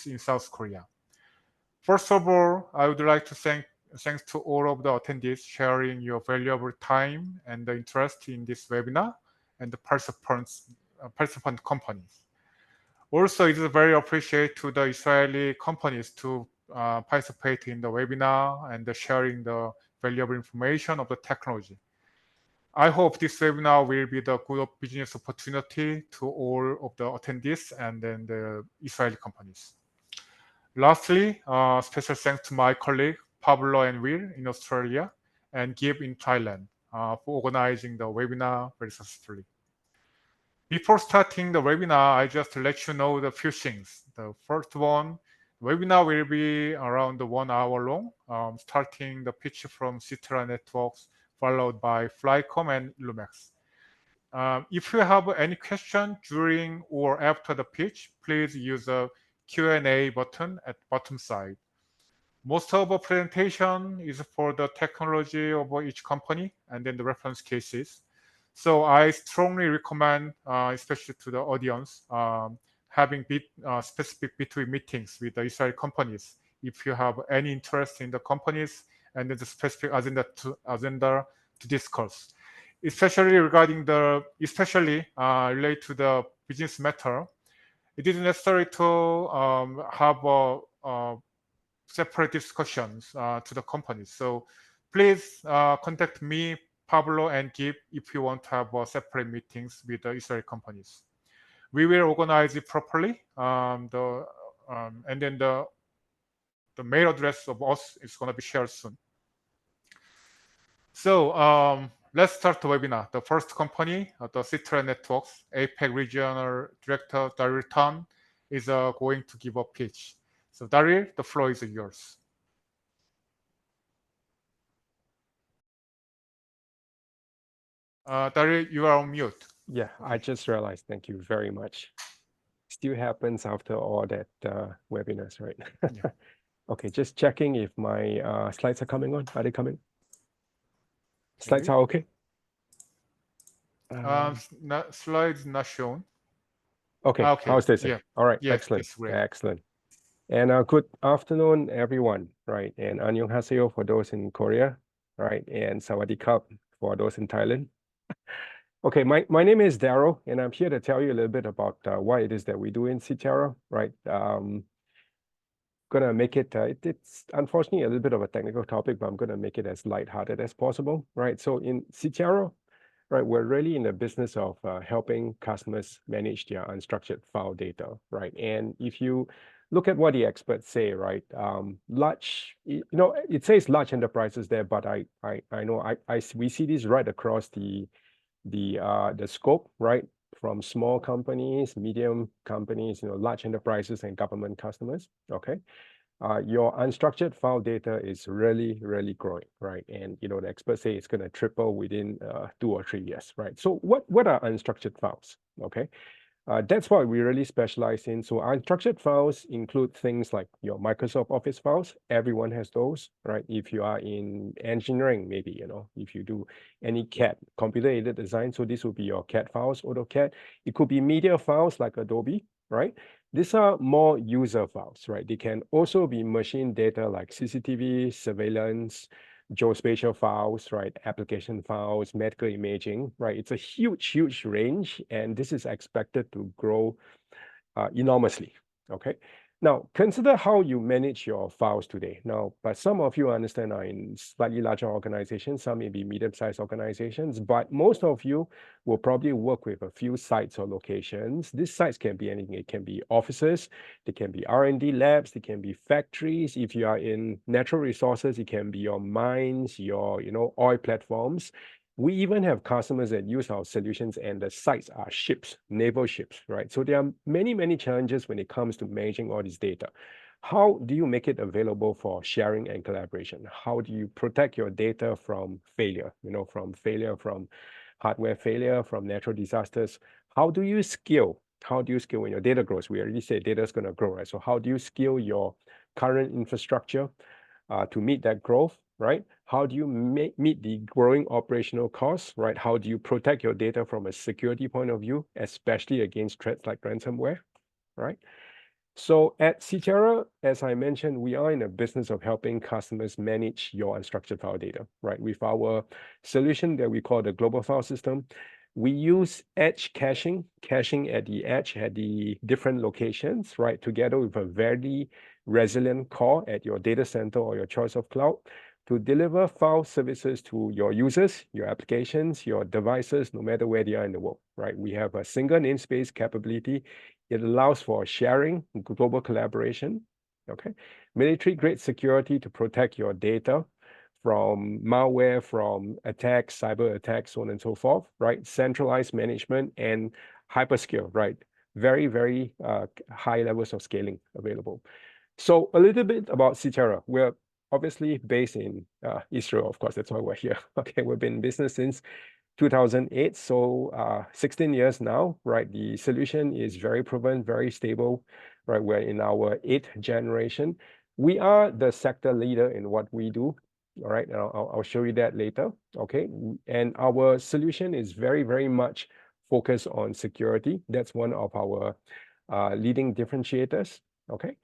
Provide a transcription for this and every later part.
in South Korea. First of all, I would like to thanks to all of the attendees sharing your valuable time and the interest in this webinar and the participant companies. Also, it is very appreciated to the Israeli companies to participate in the webinar and sharing the valuable information of the technology. I hope this webinar will be the good business opportunity to all of the attendees and then the Israeli companies. Lastly, special thanks to my colleague Pablo and Will in Australia and Gib in Thailand for organizing the webinar very successfully. Before starting the webinar, I just let you know the few things. The first one, the webinar will be around 1 hour long, starting the pitch from CTERA networks, followed by FlyComm and illumex. If you have any question during or after the pitch, please use the Q&A button at bottom side. Most of the presentation is for the technology of each company and then the reference cases. So I strongly recommend, especially to the audience, having specific between meetings with the Israeli companies if you have any interest in the companies and the specific agenda to discuss, especially regarding related to the business matter. It is necessary to have separate discussions to the companies. So please contact me, Pablo, and Gib if you want to have separate meetings with the Israeli companies. We will organize it properly, and then the mail address of us is going to be shared soon. So let's start the webinar. The first company, the CTERA Networks APAC Regional Director Daryl is going to give a pitch. So Daryl, the floor is yours. Daryl, you are on mute. Yeah, I just realized. Thank you very much. Still happens after all that webinars, right? Yeah. Okay, just checking if my slides are coming on. Are they coming? Slides are okay? Slides not shown. Okay, how's this? Yeah. All right, yes, excellent, great. excellent. And good afternoon, everyone, right? And annyeonghaseyo for those in Korea, right? And sawadee krap for those in Thailand. Okay, my name is Daryl, and I'm here to tell you a little bit about what it is that we do in CTERA, right? Gonna make it, it's unfortunately a little bit of a technical topic, but I'm gonna make it as lighthearted as possible, right? So in CTERA, right, we're really in the business of helping customers manage their unstructured file data, right? And if you look at what the experts say, right, it says large enterprises there, but I know we see this right across the scope, right, from small companies, medium companies, large enterprises and government customers. Okay, your unstructured file data is really, really growing, right? And the experts say it's going to triple within 2 or 3 years, right? So what are unstructured files? Okay, that's what we really specialize in. So unstructured files include things like your Microsoft Office files. Everyone has those, right? If you are in engineering, maybe, if you do any CAD, computer-aided design, so this will be your CAD files, AutoCAD. It could be media files like Adobe, right? These are more user files, right? They can also be machine data like CCTV, surveillance, geospatial files, right? Application files, medical imaging, right? It's a huge, huge range, and this is expected to grow enormously, okay? Now, consider how you manage your files today. Now, but some of you understand are in slightly larger organizations, some may be medium-sized organizations, but most of you will probably work with a few sites or locations. These sites can be anything. It can be offices, they can be R&D labs, they can be factories. If you are in natural resources, it can be your mines, your oil platforms. We even have customers that use our solutions and the sites are ships, naval ships, right? So there are many, many challenges when it comes to managing all this data. How do you make it available for sharing and collaboration? How do you protect your data from failure, from hardware failure, from natural disasters? How do you scale? How do you scale when your data grows? We already said data is going to grow, right? So how do you scale your current infrastructure to meet that growth, right? How do you meet the growing operational costs, right? How do you protect your data from a security point of view, especially against threats like ransomware, right? So at CTERA, as I mentioned, we are in the business of helping customers manage your unstructured file data, right? With our solution that we call the global file system, we use edge caching at the edge at the different locations, right? Together with a very resilient core at your data center or your choice of cloud to deliver file services to your users, your applications, your devices, no matter where they are in the world, right? We have a single namespace capability. It allows for sharing, global collaboration, okay? Military-grade security to protect your data from malware, from attacks, cyber attacks, so on and so forth, right? Centralized management and hyperscale, right? Very, very high levels of scaling available. So a little bit about CTERA. We're obviously based in Israel, of course, that's why we're here. Okay, we've been in business since 2008, so 16 years now, right? The solution is very proven, very stable, right? We're in our 8th generation. We are the sector leader in what we do, all right? I'll show you that later, okay? And our solution is very, very much focused on security. That's one of our leading differentiators, okay?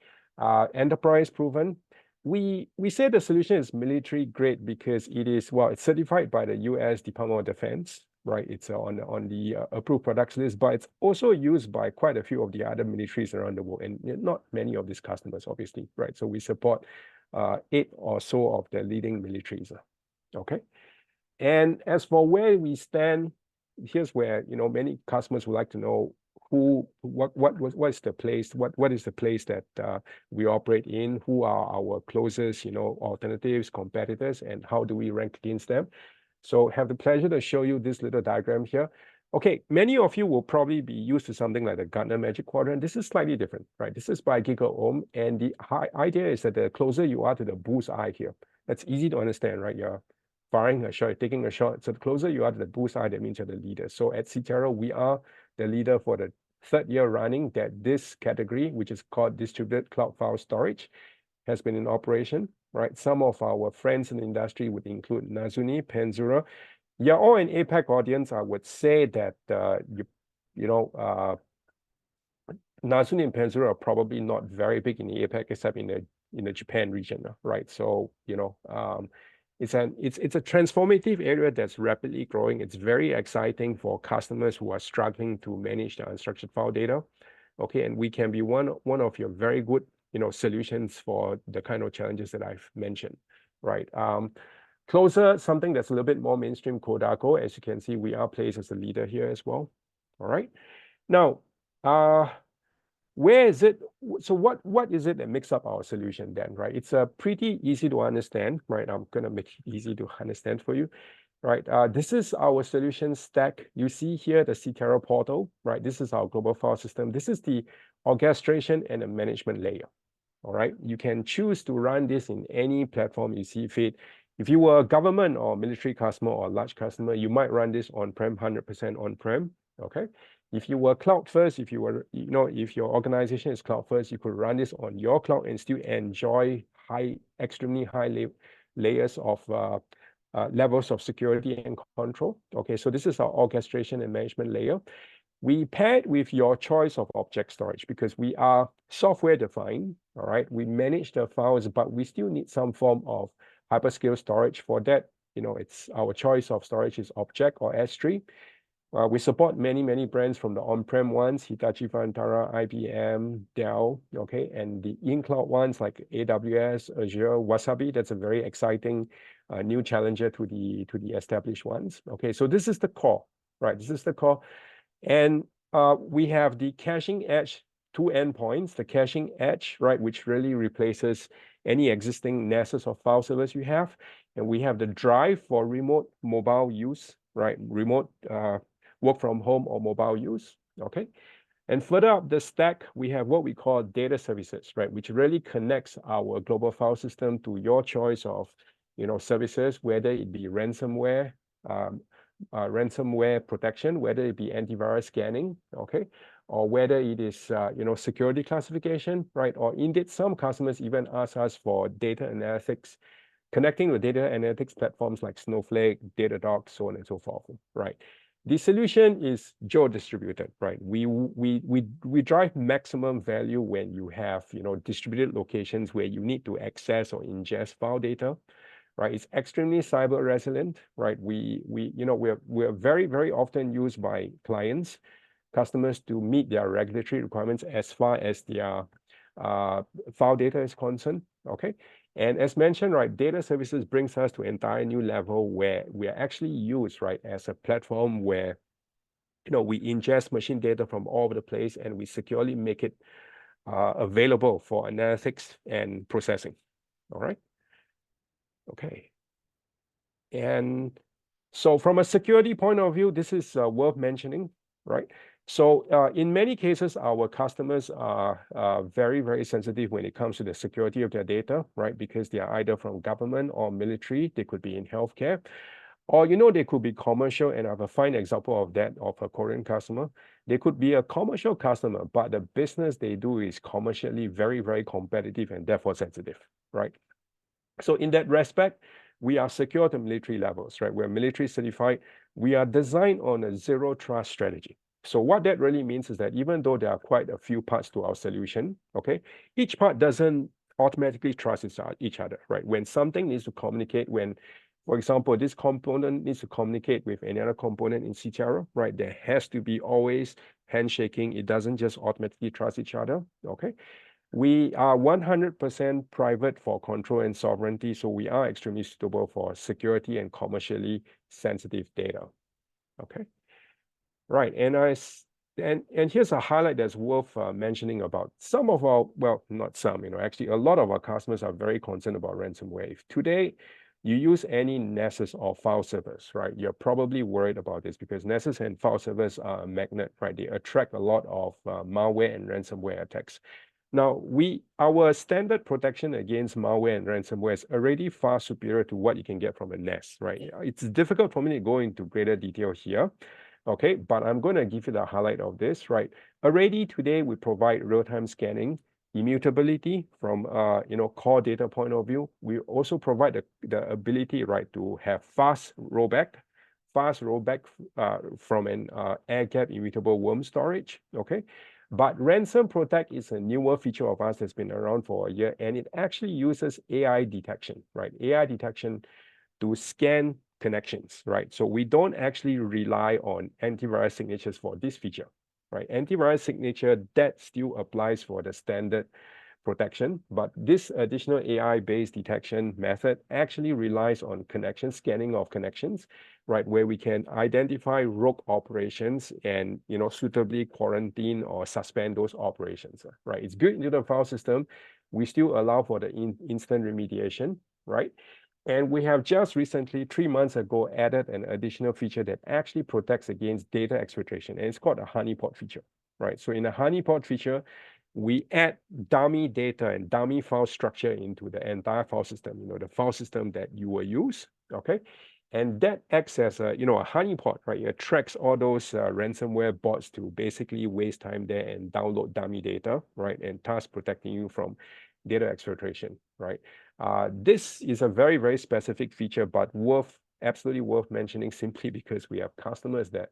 Enterprise proven. We say the solution is military grade because it is, well, it's certified by the US Department of Defense, right? It's on the approved products list, but it's also used by quite a few of the other militaries around the world, and not many of these customers, obviously, right? So we support 8 or so of the leading militaries, okay? And as for where we stand, here's where, you know, many customers would like to know what is the place, what is the place that we operate in, who are our closest, you know, alternatives, competitors, and how do we rank against them. So have the pleasure to show you this little diagram here. Okay, many of you will probably be used to something like the Gutmer Magic Quadrant. This is slightly different, right? This is by gigaohm, and the idea is that the closer you are to the bull's eye here, that's easy to understand, right? You're firing a shot, taking a shot. So the closer you are to the bull's eye, that means you're the leader. So at CTERA, we are the leader for the 3rd year running that this category, which is called distributed cloud file storage, has been in operation, right? Some of our friends in the industry would include Nazuni, Penzura. You're all an APAC audience. I would say that, Nazuni and Penzura are probably not very big in the APAC except in the Japan region, right? So, it's a transformative area that's rapidly growing. It's very exciting for customers who are struggling to manage the unstructured file data. Okay, and we can be one of your very good, solutions for the kind of challenges that I've mentioned, right? Closer, something that's a little bit more mainstream, Kodako. As you can see, we are placed as a leader here as well. All right. Now, where is it? So what is it that makes up our solution then, right? It's pretty easy to understand, right? I'm gonna make it easy to understand for you, right? This is our solution stack. You see here the CTERA portal, right? This is our global file system. This is the orchestration and the management layer. All right, you can choose to run this in any platform you see fit. If you were a government or military customer or a large customer, you might run this on-prem, 100% on-prem, okay? If you were cloud first, if your organization is cloud first, you could run this on your cloud and still enjoy extremely high layers of levels of security and control. Okay, so this is our orchestration and management layer. We pair it with your choice of object storage because we are software defined, all right? We manage the files, but we still need some form of hyperscale storage. For that, it's our choice of storage is object or S3. We support many brands from the on-prem ones, Hitachi Vantara, IBM, Dell, okay? And the in-cloud ones like AWS, Azure, Wasabi, that's a very exciting new challenger to the established ones. Okay, so this is the core, right? This is the core. And we have the caching edge, 2 endpoints, the caching edge, right, which really replaces any existing nesses of file servers you have. And we have the drive for remote mobile use, right, remote work from home or mobile use, okay? And further up the stack, we have what we call data services, right, which really connects our global file system to your choice of, services, whether it be ransomware, ransomware protection, whether it be antivirus scanning, okay, or whether it is, security classification, right? Or indeed, some customers even ask us for data analytics, connecting with data analytics platforms like Snowflake, Datadog, so on and so forth, right? The solution is geo-distributed, right? We drive maximum value when you have, distributed locations where you need to access or ingest file data, right? It's extremely cyber resilient, right? We're very, very often used by clients, customers to meet their regulatory requirements as far as their file data is concerned, okay? And as mentioned, right, data services brings us to an entire new level where we are actually used, right, as a platform where, we ingest machine data from all over the place and we securely make it available for analytics and processing, all right? Okay. And so from a security point of view, this is worth mentioning, right? So in many cases, our customers are very, very sensitive when it comes to the security of their data, right? Because they are either from government or military, they could be in healthcare, or, they could be commercial, and I have a fine example of that, of a Korean customer. They could be a commercial customer, but the business they do is commercially very, very competitive and therefore sensitive, right? So in that respect, we are secure to military levels, right? We're military certified. We are designed on a zero trust strategy. So what that really means is that even though there are quite a few parts to our solution, okay, each part doesn't automatically trust each other, right? When something needs to communicate, for example, this component needs to communicate with any other component in CTERA, right? There has to be always handshaking. It doesn't just automatically trust each other, okay? We are 100% private for control and sovereignty, so we are extremely suitable for security and commercially sensitive data, okay? Right, and here's a highlight that's worth mentioning about some of our, well, not some, actually a lot of our customers are very concerned about ransomware. If today you use any Nessus or file servers, right, you're probably worried about this because Nessus and file servers are a magnet, right? They attract a lot of malware and ransomware attacks. Now, our standard protection against malware and ransomware is already far superior to what you can get from a NES, right? It's difficult for me to go into greater detail here, okay? But I'm going to give you the highlight of this, right? Already today, we provide real-time scanning, immutability from, core data point of view. We also provide the ability, right, to have fast rollback from an air-gapped immutable worm storage, okay? But Ransom Protect is a newer feature of ours that's been around for a year, and it actually uses AI detection, right? AI detection to scan connections, right? So we don't actually rely on antivirus signatures for this feature, right? Antivirus signature, that still applies for the standard protection, but this additional AI-based detection method actually relies on scanning of connections, right, where we can identify rogue operations and, suitably quarantine or suspend those operations, right? It's built into the file system. We still allow for the instant remediation, right? And we have just recently, 3 months ago, added an additional feature that actually protects against data exfiltration, and it's called a honeypot feature, right? So in a honeypot feature, we add dummy data and dummy file structure into the entire file system, the file system that you will use, okay? And that acts as a honeypot, right? It attracts all those ransomware bots to basically waste time there and download dummy data, right? And thus protecting you from data exfiltration, right? This is a very, very specific feature, but absolutely worth mentioning simply because we have customers that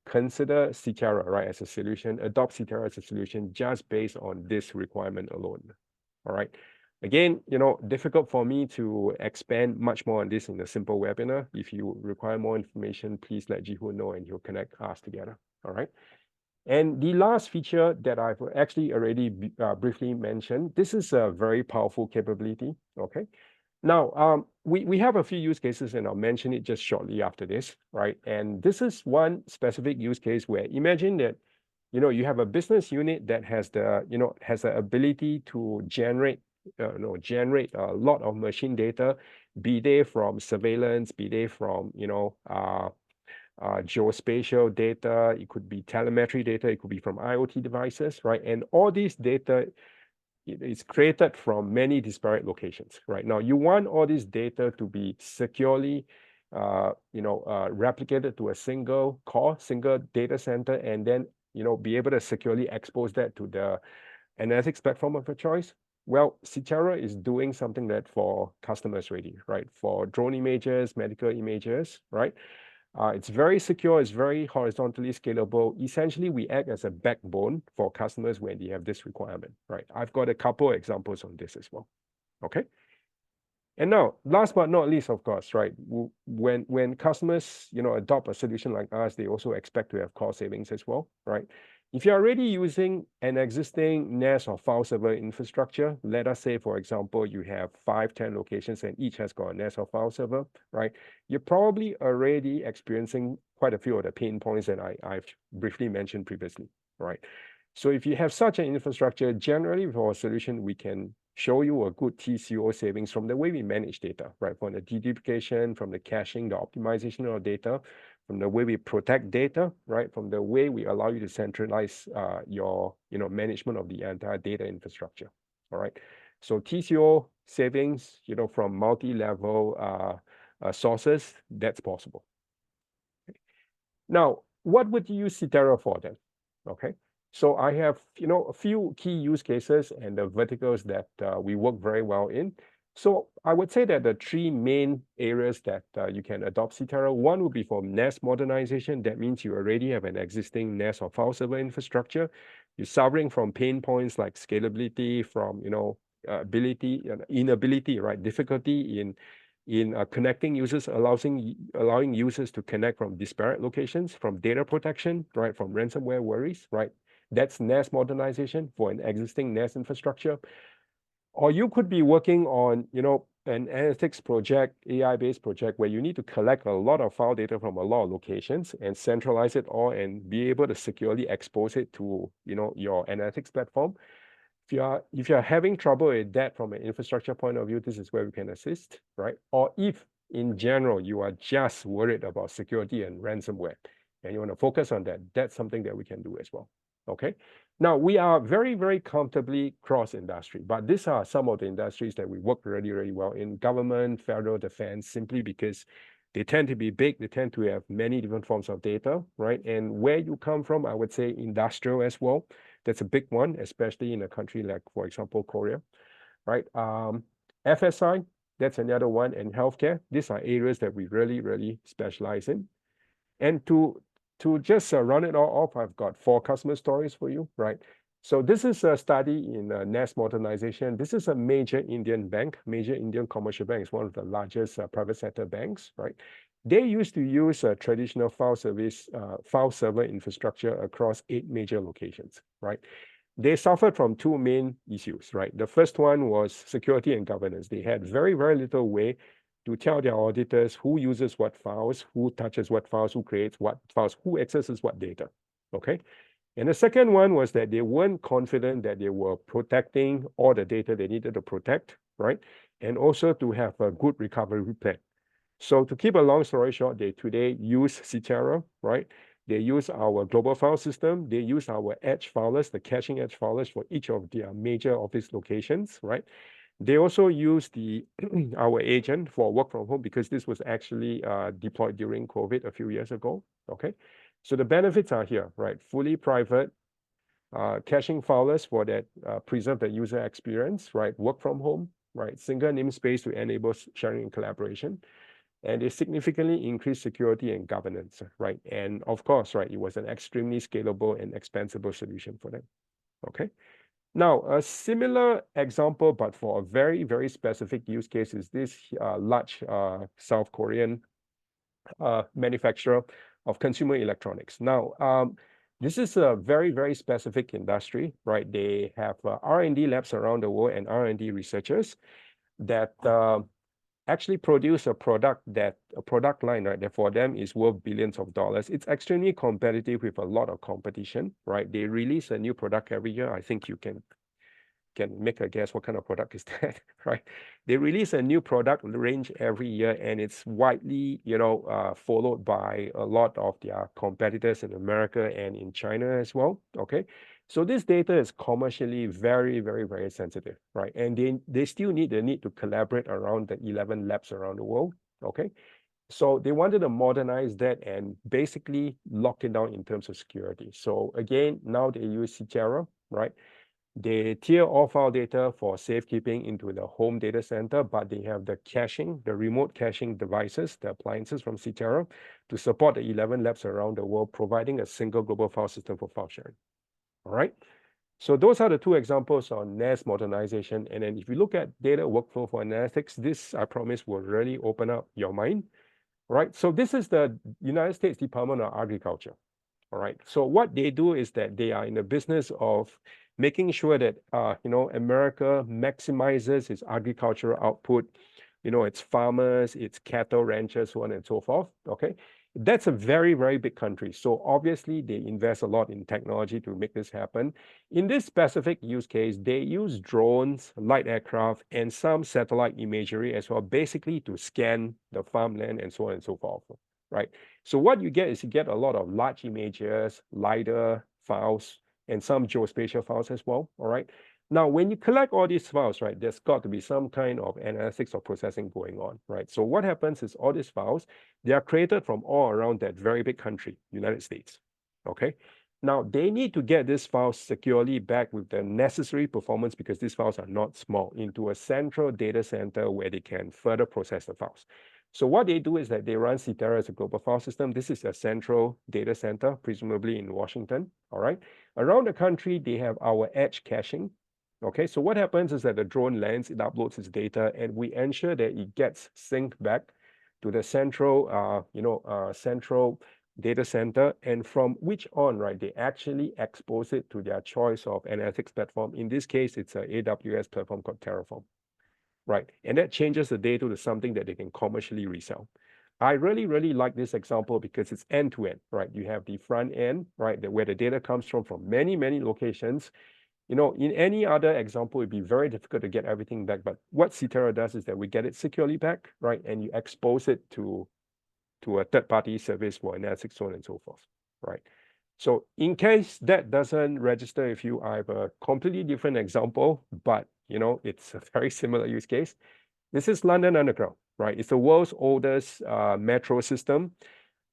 consider CTERA, right, as a solution, adopt CTERA as a solution just based on this requirement alone, all right? Again, difficult for me to expand much more on this in a simple webinar. If you require more information, please let Jihoon know and he'll connect us together, all right? And the last feature that I've actually already briefly mentioned, this is a very powerful capability, okay? Now, we have a few use cases, and I'll mention it just shortly after this, right? And this is one specific use case where imagine that, you have a business unit that has the ability to generate a lot of machine data, be they from surveillance, be they from, geospatial data, it could be telemetry data, it could be from IoT devices, right? And all these data is created from many disparate locations, right? Now, you want all this data to be securely, replicated to a single data center, and then, be able to securely expose that to the analytics platform of your choice. Well, CTERA is doing something that for customers already, right? For drone images, medical images, right? It's very secure, it's very horizontally scalable. Essentially, we act as a backbone for customers when they have this requirement, right? I've got a couple examples on this as well, okay? And now, last but not least, of course, right? When customers, adopt a solution like us, they also expect to have cost savings as well, right? If you're already using an existing NAS or file server infrastructure, let us say, for example, you have 5, 10 locations and each has got a NAS or file server, right? You're probably already experiencing quite a few of the pain points that I've briefly mentioned previously, right? So if you have such an infrastructure, generally for a solution, we can show you a good TCO savings from the way we manage data, right? From the deduplication, from the caching, the optimization of data, from the way we protect data, right? From the way we allow you to centralize your, management of the entire data infrastructure, all right? So TCO savings, from multi-level sources, that's possible. Okay. Now, what would you use CTERA for then? Okay. So I have, a few key use cases and the verticals that we work very well in. So I would say that the 3 main areas that you can adopt CTERA, one would be for NAS modernization. That means you already have an existing NAS or file server infrastructure. You're suffering from pain points like scalability, from, inability, right? Difficulty in connecting users, allowing users to connect from disparate locations, from data protection, right? From ransomware worries, right? That's NAS modernization for an existing NAS infrastructure. Or you could be working on, an analytics project, AI-based project, where you need to collect a lot of file data from a lot of locations and centralize it all and be able to securely expose it to, your analytics platform. If you're having trouble with that from an infrastructure point of view, this is where we can assist, right? Or if in general you are just worried about security and ransomware and you want to focus on that, that's something that we can do as well. Okay. Now we are very, very comfortably cross-industry, but these are some of the industries that we work really, really well in: government, federal, defense, simply because they tend to be big, they tend to have many different forms of data, right? And where you come from, I would say industrial as well. That's a big one, especially in a country like, for example, Korea, right? FSI, that's another one, and healthcare. These are areas that we really, really specialize in. And to just round it all off, I've got 4 customer stories for you, right? So this is a study in NAS modernization. This is a major Indian bank, major Indian commercial bank. It's one of the largest private sector banks, right? They used to use a traditional file server infrastructure across 8 major locations, right? They suffered from 2 main issues, right? The first one was security and governance. They had very, very little way to tell their auditors who uses what files, who touches what files, who creates what files, who accesses what data, okay? And the second one was that they weren't confident that they were protecting all the data they needed to protect, right? And also to have a good recovery plan. So to keep a long story short, they today use CTERA, right? They use our global file system. They use our edge filers, the caching edge filers for each of their major office locations, right? They also use our agent for work from home, because this was actually deployed during COVID a few years ago, okay? So the benefits are here, right? Fully private, caching filers for that preserve the user experience, right? Work from home, right? Single namespace to enable sharing and collaboration. And they significantly increased security and governance, right? And of course, right, it was an extremely scalable and expansible solution for them, okay? Now, a similar example, but for a very, very specific use case, is this large South Korean manufacturer of consumer electronics. Now, this is a very, very specific industry, right? They have R&D labs around the world and R&D researchers that actually produce a product line, right, that for them is worth billions of dollars. It's extremely competitive with a lot of competition, right? They release a new product every year. I think you can make a guess what kind of product is that, right? They release a new product range every year, and it's widely, followed by a lot of their competitors in America and in China as well, okay? So this data is commercially very, very, very sensitive, right? And they still need to collaborate around the 11 labs around the world, okay? So they wanted to modernize that and basically lock it down in terms of security. So again, now they use CTERA, right? They tier all file data for safekeeping into the home data center, but they have the caching, the remote caching devices, the appliances from CTERA, to support the 11 labs around the world, providing a single global file system for file sharing. All right. So those are the two examples on NAS modernization. And then if you look at data workflow for analytics, this, I promise, will really open up your mind. All right. So this is the United States Department of Agriculture. All right. So what they do is that they are in the business of making sure that America maximizes its agricultural output, its farmers, its cattle ranchers, so on and so forth. Okay. That's a very, very big country. So obviously they invest a lot in technology to make this happen. In this specific use case, they use drones, light aircraft, and some satellite imagery as well, basically to scan the farmland and so on and so forth. Right. So what you get is you get a lot of large images, LiDAR files, and some geospatial files as well. All right. Now, when you collect all these files, right, there's got to be some kind of analytics or processing going on, right? So what happens is all these files, they are created from all around that very big country, United States. Okay. Now, they need to get these files securely back with the necessary performance, because these files are not small, into a central data center where they can further process the files. So what they do is that they run CTERA as a global file system. This is a central data center, presumably in Washington. All right. Around the country, they have our edge caching. Okay. So what happens is that the drone lands, it uploads its data, and we ensure that it gets synced back to the central, central data center, and from which on, right, they actually expose it to their choice of analytics platform. In this case, it's an AWS platform called Terraform. Right. And that changes the data to something that they can commercially resell. I really, really like this example because it's end-to-end, right? You have the front end, right, where the data comes from many, many locations. In any other example, it'd be very difficult to get everything back. But what CTERA does is that we get it securely back, right? And you expose it to a third-party service for analytics, so on and so forth, right? So in case that doesn't register with you, I have a completely different example, but it's a very similar use case. This is London Underground, right? It's the world's oldest metro system.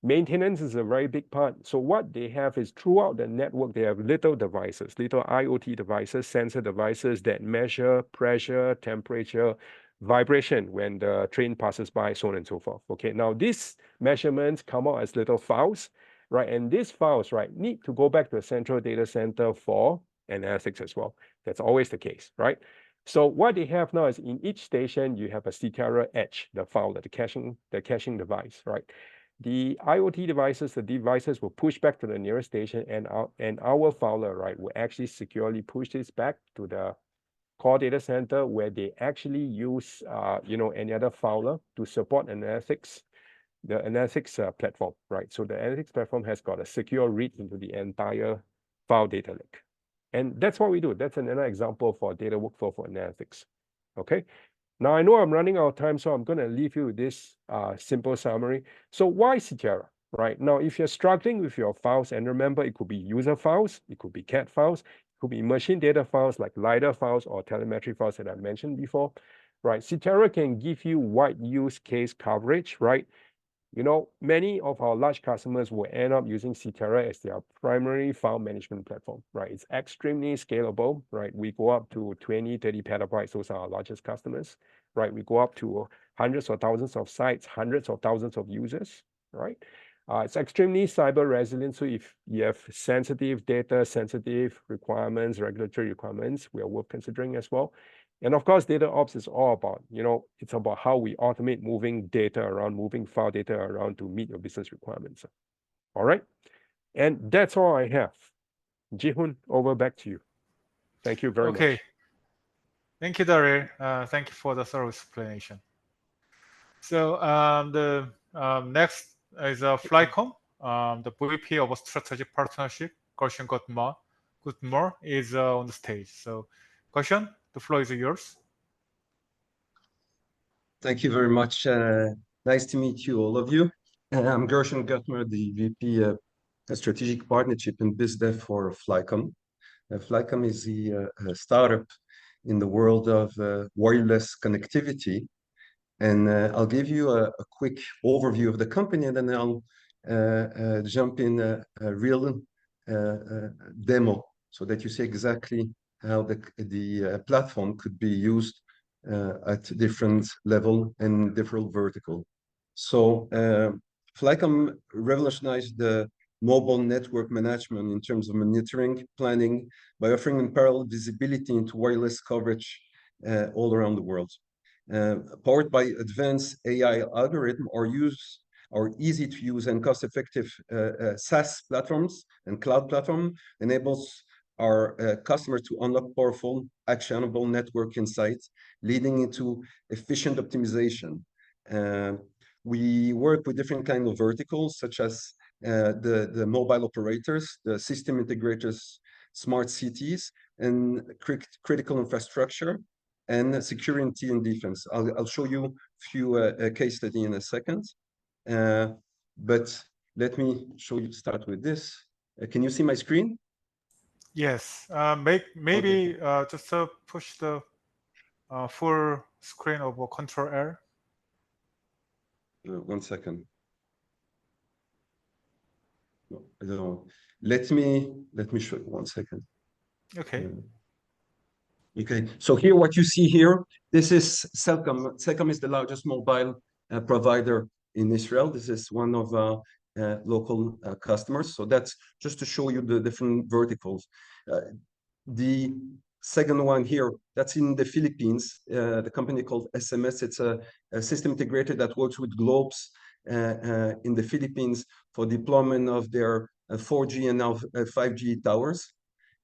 Maintenance is a very big part. So what they have is throughout the network, they have little devices, little IoT devices, sensor devices that measure pressure, temperature, vibration when the train passes by, so on and so forth. Okay, now these measurements come out as little files, right? And these files, right, need to go back to a central data center for analytics as well. That's always the case, right? So what they have now is in each station, you have a CTERA edge, the file, the caching device, right? The IoT devices, the devices will push back to the nearest station, and our filer, right, will actually securely push this back to the core data center, where they actually use, any other filer to support analytics, the analytics platform, right? So the analytics platform has got a secure read into the entire file data lake. And that's what we do. That's another example for data workflow for analytics. Okay. Now I know I'm running out of time, so I'm going to leave you with this simple summary. So why CTERA, right? Now, if you're struggling with your files, and remember, it could be user files, it could be CAD files, it could be machine data files like LiDAR files or telemetry files that I mentioned before, right? CTERA can give you wide use case coverage, right? Many of our large customers will end up using CTERA as their primary file management platform, right? It's extremely scalable, right? We go up to 20, 30 petabytes. Those are our largest customers, right? We go up to hundreds of thousands of sites, hundreds of thousands of users, right? It's extremely cyber resilient. So if you have sensitive data, sensitive requirements, regulatory requirements, we are worth considering as well. And of course, data ops is all about, it's about how we automate moving data around, moving file data around to meet your business requirements. All right. And that's all I have. Ji-hoon, over back to you. Thank you very much. Thank you, Daryl. Thank you for the thorough explanation. So the next is FlyComm. The VP of Strategic Partnership, Gershon Gutmer, is on the stage. So, Gershon, the floor is yours. Thank you very much. Nice to meet you, all of you. I'm Gershon Gutmer, the VP of Strategic Partnership and BizDev for FlyComm. FlyComm is the startup in the world of wireless connectivity. And I'll give you a quick overview of the company, and then I'll jump in a real demo so that you see exactly how the platform could be used at different level and different vertical. So FlyComm revolutionized the mobile network management in terms of monitoring, planning, by offering unparalleled visibility into wireless coverage all around the world. Powered by advanced AI algorithm or easy to use and cost-effective SaaS platforms and cloud platform enables our customers to unlock powerful, actionable network insights, leading into efficient optimization. We work with different kinds of verticals, such as the mobile operators, the system integrators, smart cities, and critical infrastructure, and security and defense. I'll show you a few case studies in a second. But let me start with this. Can you see my screen? Yes. Maybe just push the full screen of Control L. 1 second. No, I don't know. Let me show you 1 second. Okay. Okay. So here, what you see here, this is Cellcom. Cellcom is the largest mobile provider in Israel. This is one of our local customers. So that's just to show you the different verticals. The second one here, that's in the Philippines, the company called SMS. It's a system integrator that works with Globes in the Philippines for deployment of their 4G and now 5G towers.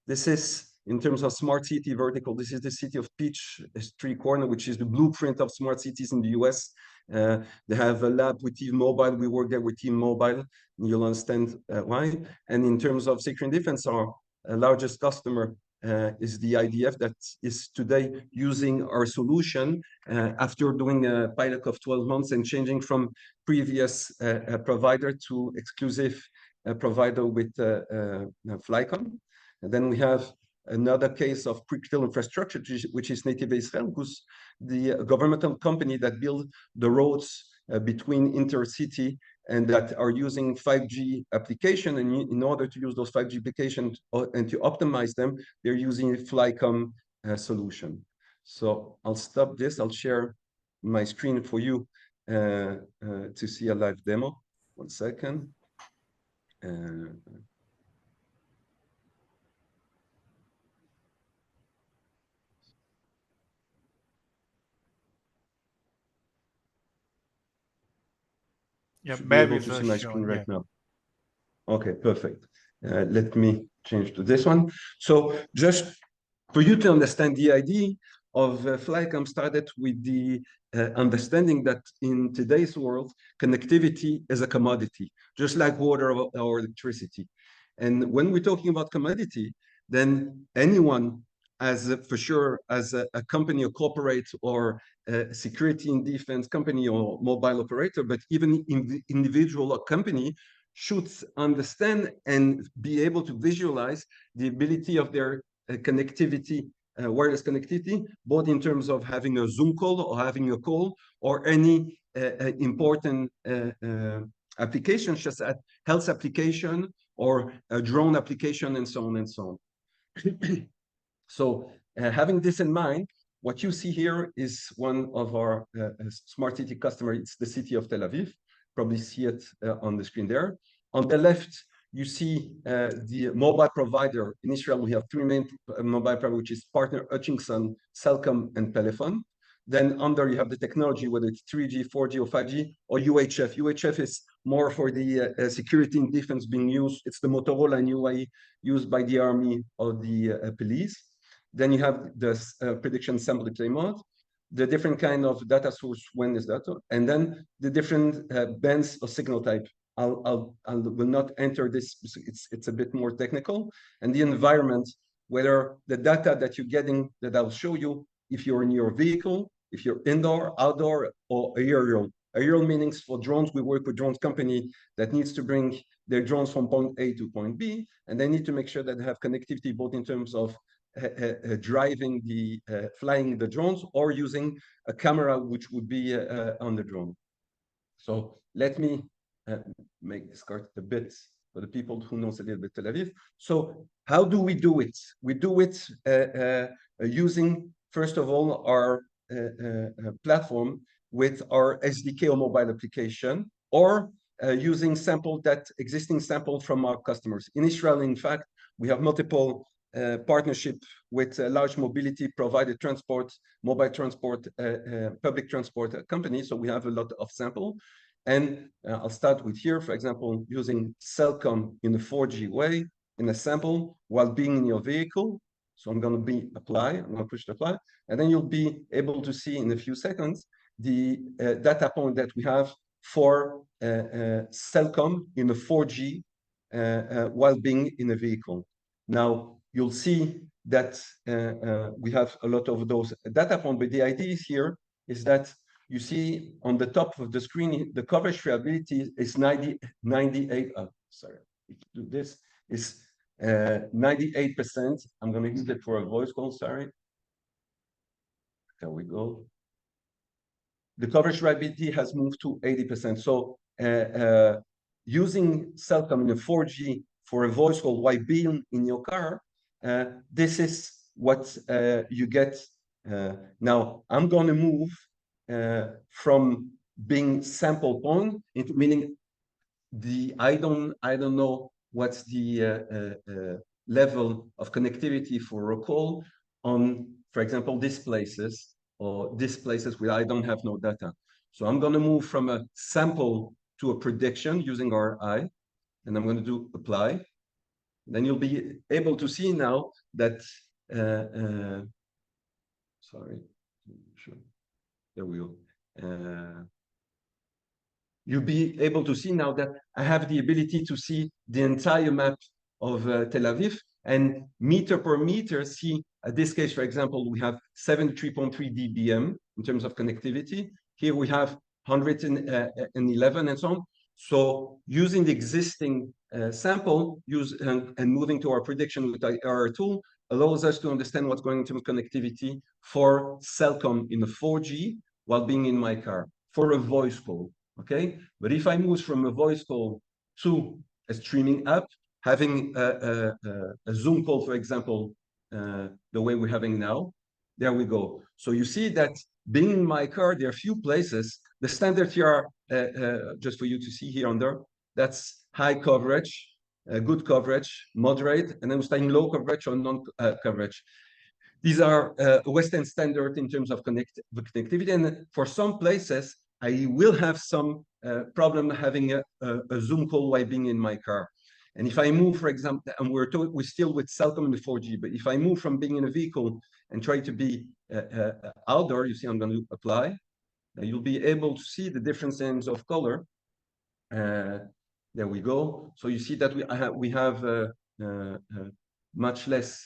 This is, in terms of smart city vertical, this is the city of Peachtree Corner, which is the blueprint of smart cities in the US. They have a lab with T-Mobile. We work there with T-Mobile. You'll understand why. And in terms of security and defense, our largest customer is the IDF that is today using our solution after doing a pilot of 12 months and changing from previous provider to exclusive provider with FlyComm. And then we have another case of critical infrastructure, which is Native Israel, who's the governmental company that build the roads between intercity and that are using 5G application. And in order to use those 5G applications and to optimize them, they're using a FlyComm solution. So I'll stop this. I'll share my screen for you to see a live demo. 1 second. Yeah, should be able to see my screen right now. Okay, perfect. Let me change to this one. So just for you to understand, the idea of FlyComm started with the understanding that in today's world, connectivity is a commodity, just like water or electricity. And when we're talking about commodity, then anyone, for sure, as a company, a corporate, or a security and defense company or mobile operator, but even individual or company, should understand and be able to visualize the ability of their connectivity, wireless connectivity, both in terms of having a Zoom call or having a call or any important application, such as health application or a drone application, and so on and so on. So having this in mind, what you see here is one of our smart city customers. It's the city of Tel Aviv. Probably see it on the screen there. On the left, you see the mobile provider. In Israel, we have 3 main mobile providers, which is Partner Hutchinson, Cellcom, and Pelephone. Then under you have the technology, whether it's 3G, 4G, or 5G, or UHF. UHF is more for the security and defense being used. It's the Motorola and UI used by the army or the police. Then you have the prediction sample play mode, the different kind of data source, when is data, and then the different bands of signal type. I will not enter this. It's a bit more technical. And the environment, whether the data that you're getting, that I'll show you, if you're in your vehicle, if you're indoor, outdoor, or aerial. Aerial meanings for drones. We work with drones company that needs to bring their drones from point A to point B, and they need to make sure that they have connectivity both in terms of driving flying the drones or using a camera which would be on the drone. So let me make this card a bit for the people who knows a little bit Tel Aviv. So how do we do it? We do it using, first of all, our platform with our SDK or mobile application, or using existing sample from our customers. In Israel, in fact, we have multiple partnership with large mobility provided transport, mobile transport, public transport companies. So we have a lot of sample. And I'll start with here, for example, using Cellcom in a 4G way in a sample while being in your vehicle. So I'm going to apply, I'm going to push the apply, and then you'll be able to see in a few seconds the data point that we have for Cellcom in a 4G while being in a vehicle. Now, you'll see that we have a lot of those data points, but the idea here is that you see on the top of the screen, the coverage reliability is 98, sorry, do this, is 98%. I'm going to use it for a voice call, sorry. There we go. The coverage reliability has moved to 80%. So using Cellcom in a 4G for a voice call while being in your car, this is what you get. Now, I'm going to move from being sample point into meaning I don't know what's the level of connectivity for a call on, for example, these places or these places where I don't have no data. So I'm going to move from a sample to a prediction using our eye, and I'm going to do apply. Then you'll be able to see now that, sorry, sure. There we go. You'll be able to see now that I have the ability to see the entire map of Tel Aviv and meter per meter see, in this case, for example, we have 73.3 dBm in terms of connectivity. Here we have 111 and so on. So using the existing sample and moving to our prediction with our tool allows us to understand what's going into connectivity for Cellcom in a 4G while being in my car for a voice call. Okay, but if I move from a voice call to a streaming app, having a Zoom call, for example, the way we're having now, there we go. So you see that being in my car, there are a few places. The standard here are, just for you to see here under, that's high coverage, good coverage, moderate, and then we're starting low coverage or non-coverage. These are Western standard in terms of connectivity, and for some places, I will have some problem having a Zoom call while being in my car. And if I move, for example, and we're still with Cellcom in the 4G, but if I move from being in a vehicle and try to be outdoor, you see I'm going to apply, you'll be able to see the different ends of color. There we go. So you see that we have much less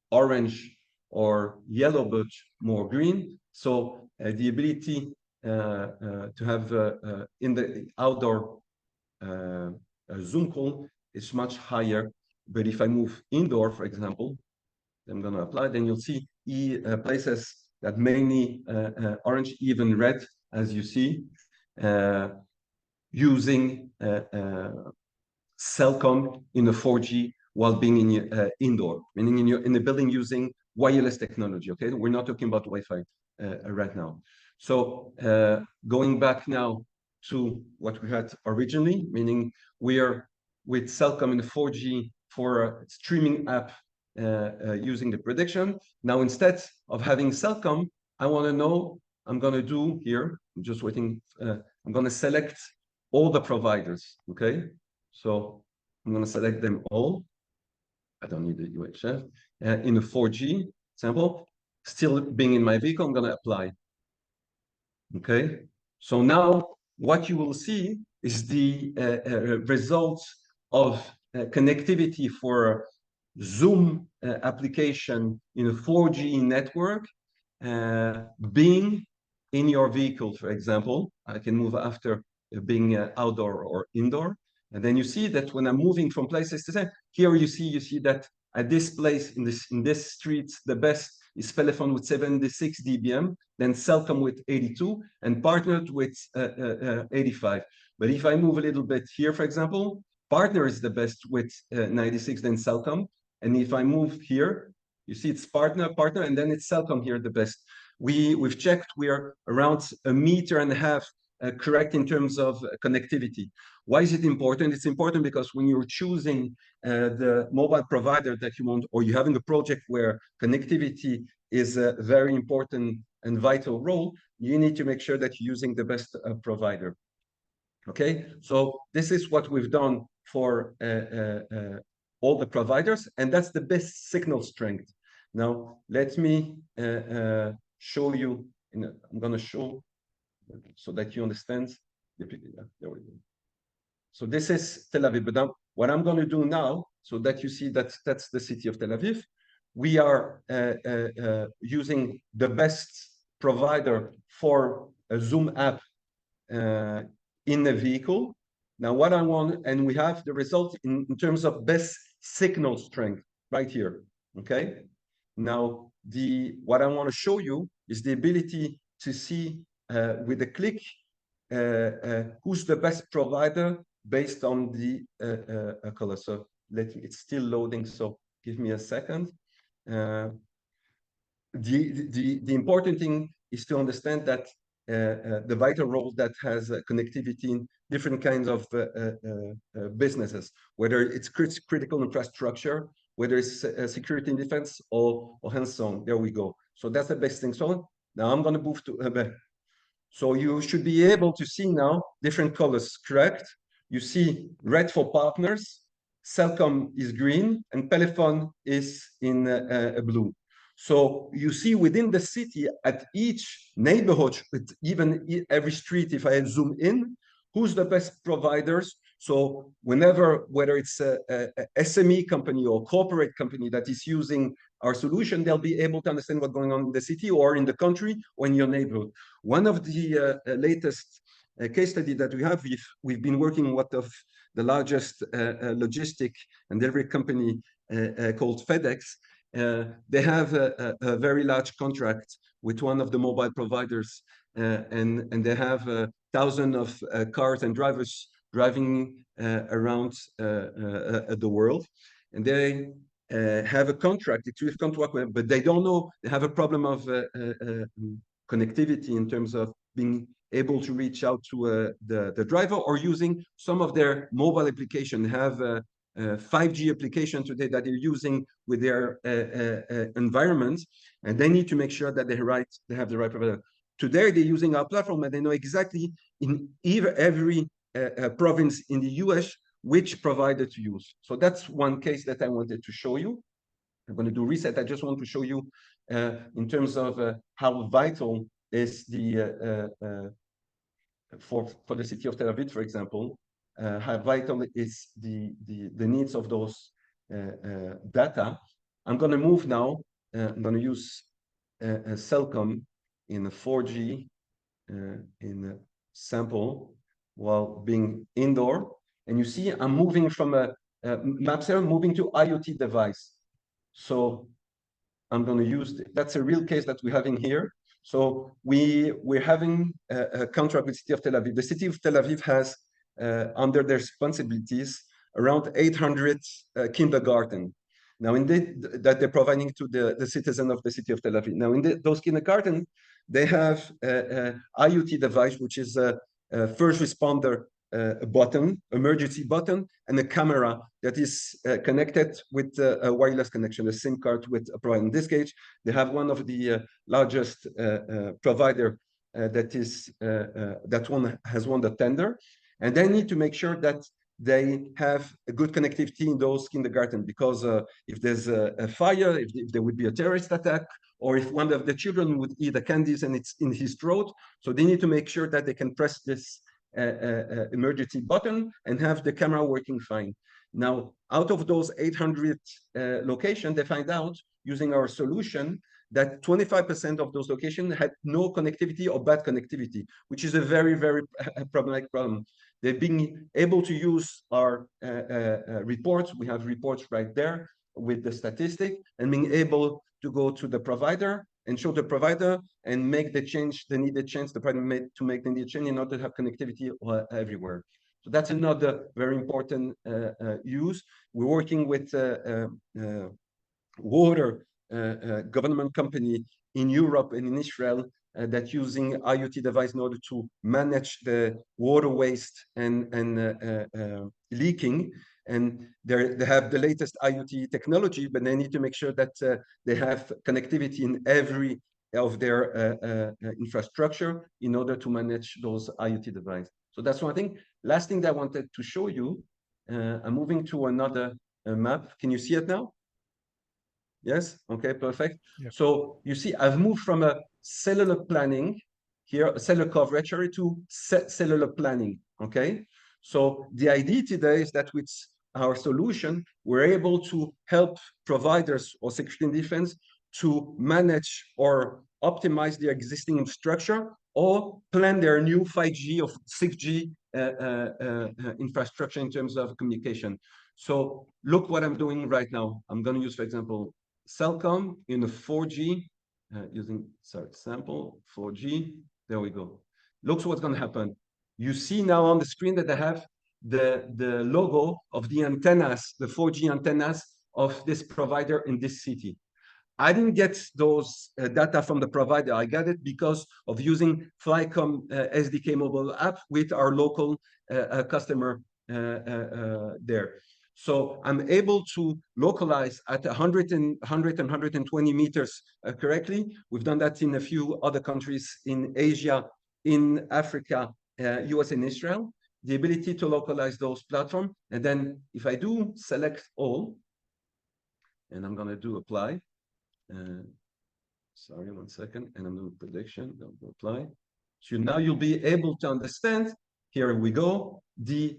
orange or yellow, but more green. So the ability to have in the outdoor Zoom call is much higher. But if I move indoor, for example, I'm going to apply, then you'll see places that mainly orange, even red, as you see, using Cellcom in a 4G while being in indoor, meaning in the building using wireless technology. Okay, we're not talking about Wi-Fi right now. So going back now to what we had originally, meaning we are with Cellcom in the 4G for a streaming app using the prediction. Now, instead of having Cellcom, I want to know, I'm going to do here, I'm just waiting, I'm going to select all the providers, okay? So I'm going to select them all. I don't need the UHF. In a 4G sample, still being in my vehicle, I'm going to apply. Okay, so now what you will see is the results of connectivity for Zoom application in a 4G network being in your vehicle, for example. I can move after being outdoor or indoor. And then you see that when I'm moving from places to say, here you see that at this place in this street, the best is Pelephone with 76 dBm, then Cellcom with 82, and partnered with 85. But if I move a little bit here, for example, partner is the best with 96, then Cellcom. And if I move here, you see it's partner, and then it's Cellcom here the best. We've checked, we are around 1.5 meters correct in terms of connectivity. Why is it important? It's important because when you're choosing the mobile provider that you want, or you're having a project where connectivity is a very important and vital role, you need to make sure that you're using the best provider. Okay, so this is what we've done for all the providers, and that's the best signal strength. Now, let me show you, I'm going to show so that you understand. There we go. So this is Tel Aviv. But now, what I'm going to do now, so that you see that that's the city of Tel Aviv, we are using the best provider for a Zoom app in the vehicle. Now, what I want, and we have the result in terms of best signal strength right here. Okay. Now, what I want to show you is the ability to see with a click who's the best provider based on the color. So it's still loading. So give me a second. The important thing is to understand that the vital role that has connectivity in different kinds of businesses, whether it's critical infrastructure, whether it's security and defense, or hands-on. There we go. So that's the best thing. So now I'm going to move to so you should be able to see now different colors, correct? You see red for partners, Cellcom is green, and Pelephone is in blue. So you see within the city, at each neighborhood, even every street, if I zoom in, who's the best providers. So whenever, whether it's a SME company or corporate company that is using our solution, they'll be able to understand what's going on in the city or in the country or in your neighborhood. One of the latest case study that we have, we've been working with one of the largest logistic and delivery company called FedEx. They have a very large contract with one of the mobile providers, and they have thousands of cars and drivers driving around the world, and they have a contract, exclusive contract, but they don't know, they have a problem of connectivity in terms of being able to reach out to the driver, or using some of their mobile application. They have 5G application today that they're using with their environment, and they need to make sure that they have the right provider. Today, they're using our platform, and they know exactly in every province in the US which provider to use. So that's one case that I wanted to show you. I'm going to do reset. I just want to show you in terms of how vital is the for the city of Tel Aviv, for example, how vital is the needs of those data. I'm going to move now. I'm going to use Cellcom in a 4G in a sample while being indoor. And you see, I'm moving from a map server, moving to IoT device. So I'm going to use, that's a real case that we're having here. So we're having a contract with the city of Tel Aviv. The city of Tel Aviv has under their responsibilities around 800 kindergarten. Now, that they're providing to the citizen of the city of Tel Aviv. Now, in those kindergarten, they have a IoT device, which is a first responder button, emergency button, and a camera that is connected with a wireless connection, a SIM card with a provider. In this case, they have one of the largest provider that one has won the tender, and they need to make sure that they have a good connectivity in those kindergarten, because if there's a fire, if there would be a terrorist attack, or if one of the children would eat the candies and it's in his throat, so they need to make sure that they can press this emergency button and have the camera working fine. Now, out of those 800 locations, they find out using our solution that 25% of those locations had no connectivity or bad connectivity, which is a very, very problematic problem. They've been able to use our reports. We have reports right there with the statistic, and being able to go to the provider and show the provider and make the change, the needed change, the provider to make the needed change in order to have connectivity everywhere. So that's another very important use. We're working with water government company in Europe and in Israel that using IoT device in order to manage the water waste and leaking. And they have the latest IoT technology, but they need to make sure that they have connectivity in every of their infrastructure in order to manage those IoT devices. So that's one thing. Last thing that I wanted to show you, I'm moving to another map. Can you see it now? Yes, okay, perfect. Yep. So you see, I've moved from a cellular planning here, cellular coverage to cellular planning, okay? So the idea today is that with our solution, we're able to help providers or security and defense to manage or optimize their existing infrastructure or plan their new 5G or 6G infrastructure in terms of communication. So look what I'm doing right now. I'm going to use, for example, Cellcom in a 4G, using sample 4G. There we go. Look what's going to happen. You see now on the screen that I have the logo of the antennas, the 4G antennas of this provider in this city. I didn't get those data from the provider. I got it because of using FlyComm SDK mobile app with our local customer there. So I'm able to localize at 100 and 120 meters correctly. We've done that in a few other countries in Asia, in Africa, US and Israel. The ability to localize those platforms. And then if I do select all, and I'm going to do apply. Sorry, 1 second. And I'm doing prediction. Don't apply. So now you'll be able to understand. Here we go. The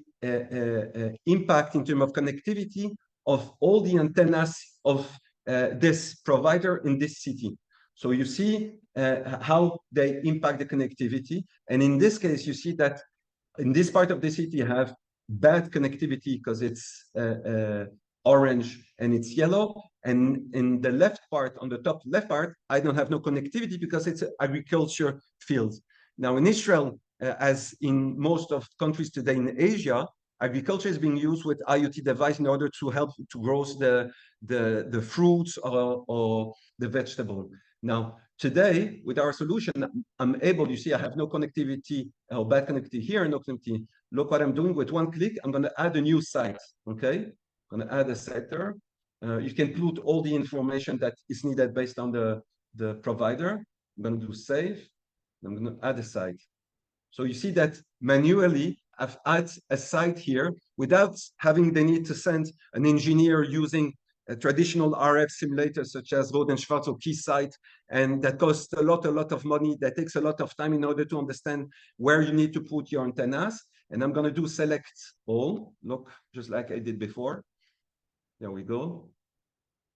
impact in terms of connectivity of all the antennas of this provider in this city. So you see how they impact the connectivity. And in this case, you see that in this part of the city, you have bad connectivity because it's orange and it's yellow. And in the left part, on the top left part, I don't have no connectivity because it's an agriculture field. Now in Israel, as in most of countries today in Asia, agriculture is being used with IoT device in order to help to grow the fruits or the vegetable. Now, today, with our solution, I'm able, you see, I have no connectivity or bad connectivity here, no connectivity. Look what I'm doing with one click. I'm going to add a new site, okay? I'm going to add a sector. You can put all the information that is needed based on the provider. I'm going to do save. I'm going to add a site. So you see that manually, I've added a site here without having the need to send an engineer using a traditional RF simulator such as Roden Schwarz or Keysight, and that costs a lot of money. That takes a lot of time in order to understand where you need to put your antennas. And I'm going to do select all. Look, just like I did before. There we go.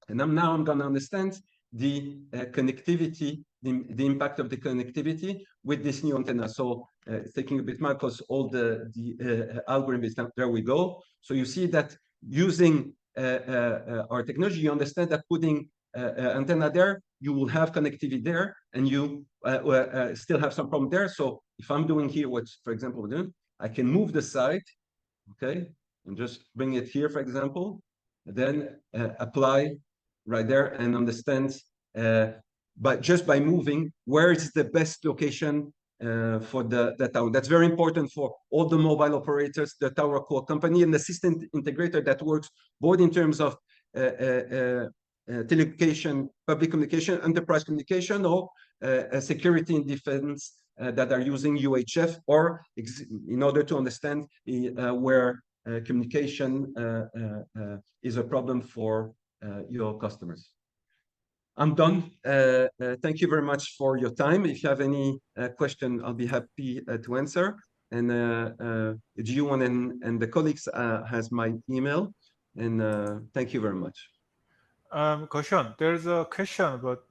And now I'm going to understand the connectivity, the impact of the connectivity with this new antenna. So it's taking a bit more because all the algorithm is now, there we go. So you see that using our technology, you understand that putting antenna there, you will have connectivity there, and you still have some problem there. So if I'm doing here what, for example, we're doing, I can move the site, okay, and just bring it here, for example, and then apply right there and understand but just by moving where is the best location for the tower. That's very important for all the mobile operators, the tower core company, and the system integrator that works both in terms of telecommunication, public communication, enterprise communication, or security and defense that are using UHF, or in order to understand where communication is a problem for your customers. I'm done. Thank you very much for your time. If you have any question, I'll be happy to answer. And Jiwon and the colleagues has my email. And thank you very much. Gershon, there's a question about